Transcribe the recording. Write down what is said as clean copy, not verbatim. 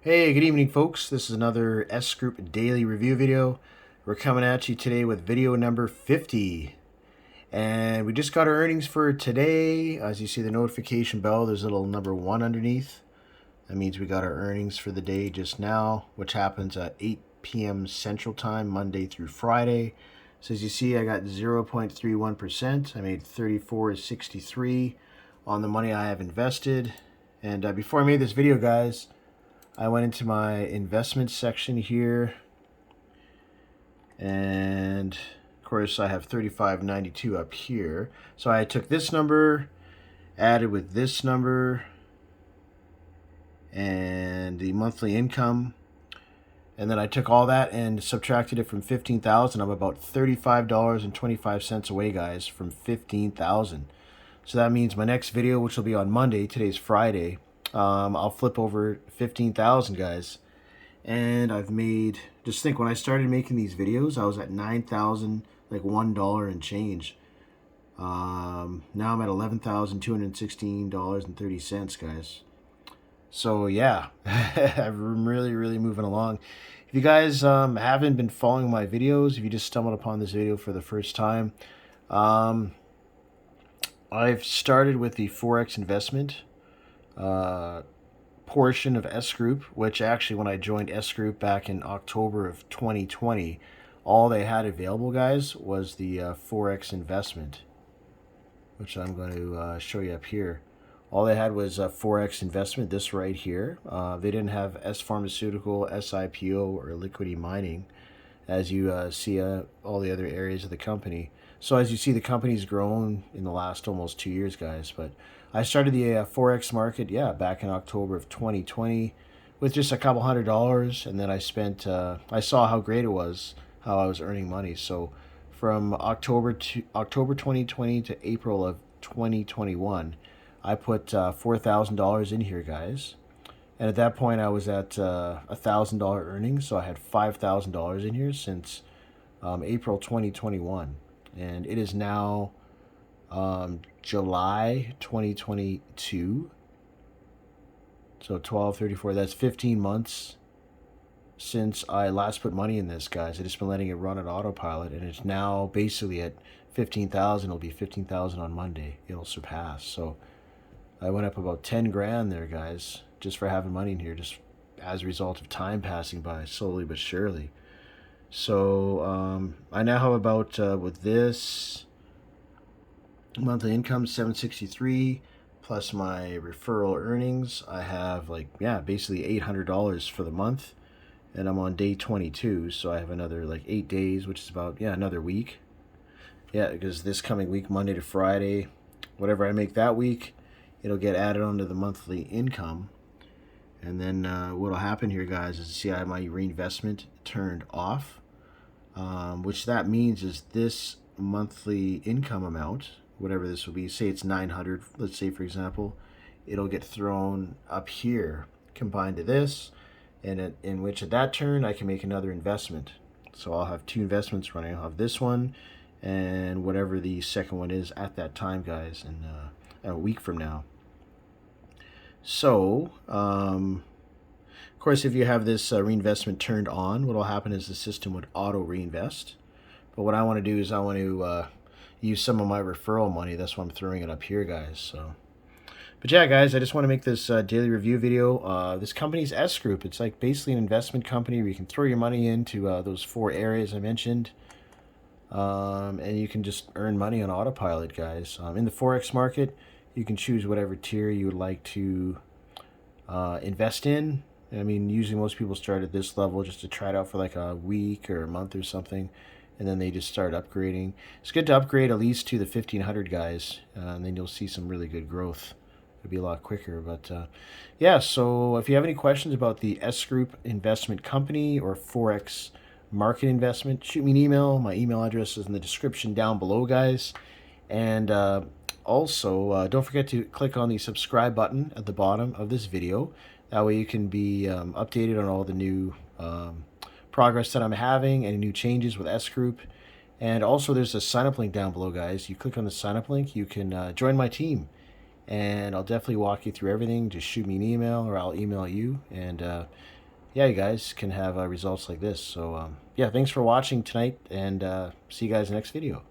Hey, good evening, folks. This is another S Group daily review video. We're coming at you today with video number 50. And we just got our earnings for today. As you see the notification bell, there's a little number 1 underneath. That means we got our earnings for the day just now, which happens at 8 p.m. Central Time, Monday through Friday. So as you see, I got 0.31%. I made 34.63 on the money I have invested. And before I made this video, guys, I went into my investment section here, and of course I have 35.92 up here. So I took this number, added with this number, and the monthly income, and then I took all that and subtracted it from 15,000. I'm about $35.25 away, guys, from 15,000. So that means my next video, which will be on Monday, today's Friday, I'll flip over 15,000, guys. And I've made, just think, when I started making these videos, I was at 9,000, like $1 and change. Now I'm at $11,216.30, guys. So yeah, I'm really moving along. If you guys haven't been following my videos, if you just stumbled upon this video for the first time, I've started with the Forex investment portion of S Group, which actually, when I joined S Group back in October of 2020, all they had available, guys, was the Forex investment, which I'm going to show you up here. All they had was Forex investment, this right here. They didn't have S Pharmaceutical, SIPO, or liquidity mining, as you see all the other areas of the company. So as you see, the company's grown in the last almost 2 years, guys. But I started the Forex market, back in October of 2020 with just a couple $100, and then I spent, I saw how great it was, how I was earning money. So from October 2020 to April of 2021, I put $4,000 in here, guys. And at that point, I was at $1,000 earnings, so I had $5,000 in here since April 2021, and it is now July 2022. So 12/34. That's 15 months since I last put money in this, guys. I just been letting it run at autopilot, and it's now basically at 15,000. It'll be 15,000 on Monday. It'll surpass. So I went up about 10 grand there, guys, just for having money in here, just as a result of time passing by slowly but surely. So I now have about, with this, monthly income 763 plus my referral earnings, I have basically $800 for the month, and I'm on day 22, so I have another 8 days, which is about another week. Because this coming week, Monday to Friday, whatever I make that week, it'll get added onto the monthly income. And then what'll happen here, guys, is see I have my reinvestment turned off, which that means is this monthly income amount, whatever this will be, say it's 900, let's say, for example, it'll get thrown up here combined to this, and in which at that turn I can make another investment. So I'll have two investments running. I'll have this one and whatever the second one is at that time, guys, and a week from now. So of course, if you have this reinvestment turned on, what will happen is the system would auto reinvest. But what I want to do is I want to use some of my referral money. That's why I'm throwing it up here, guys. So, but yeah, guys, I just want to make this daily review video. This company's S Group. It's like basically an investment company where you can throw your money into those 4 areas I mentioned, and you can just earn money on autopilot, guys. In the Forex market, you can choose whatever tier you would like to invest in. I mean, usually most people start at this level just to try it out for like a week or a month or something, and then they just start upgrading. It's good to upgrade at least to the 1500, guys, and then you'll see some really good growth. It'll be a lot quicker. But so if you have any questions about the S Group investment company or Forex market investment, shoot me an email. My email address is in the description down below, guys. And also, don't forget to click on the subscribe button at the bottom of this video. That way you can be updated on all the new progress that I'm having, any new changes with S Group. And also there's a sign up link down below, guys. You click on the sign up link, you can join my team. and I'll definitely walk you through everything. Just shoot me an email, or I'll email you, and yeah, you guys can have results like this. So yeah, thanks for watching tonight, and see you guys next video.